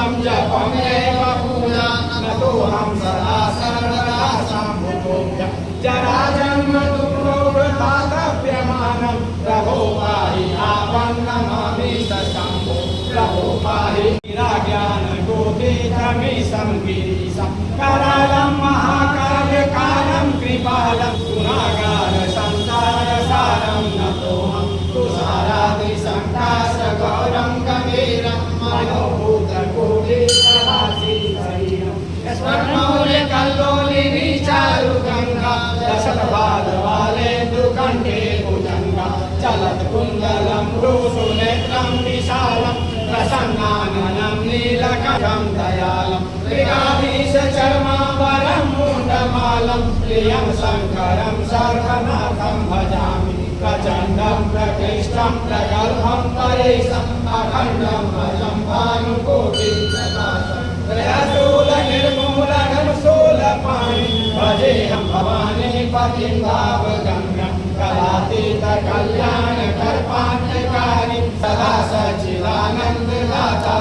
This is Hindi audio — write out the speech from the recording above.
केवलं जपमेव पूजा न तो हम सदा सर्वदा शम्भुभ्यं जराजन्म दुःखोपतापयमानं प्रभो पाहि आपन्नमामि शम्भो प्रभो पाहि ज्ञान गोतीतमीशं गिरीशं करालं महाकाव्यकालं कृपालं गुणागार संसार सारं नतोऽहं तुषारादिसङ्काशगौरं गम्भीरं मनोभूतकोटिप्रभासितशरीरं स्वर्णमौलिकल्लोलिनी चारुगङ्गा दशरथपादवालेन्दुकण्ठे भुजङ्गा चलत्कुण्डलं भ्रूसुनेत्रं विशालं प्रसन्नाननं नीलकण्ठं दयालं मृगाधीशचर्माम्बरं मुण्डमालं प्रियं शङ्करं सर्वनाथं भजामि प्रचण्डं प्रकृष्टं प्रगल्भं परेशम् अखण्डं भजं भानुकोटिप्रकाशं त्रयशूलनिर्मूलघनशूलपाणि भजेऽहं भवानी पतिं भावगम्यं कलातीतकल्याणकल्पान्तकारी सदा सच्चिदानन्ददाता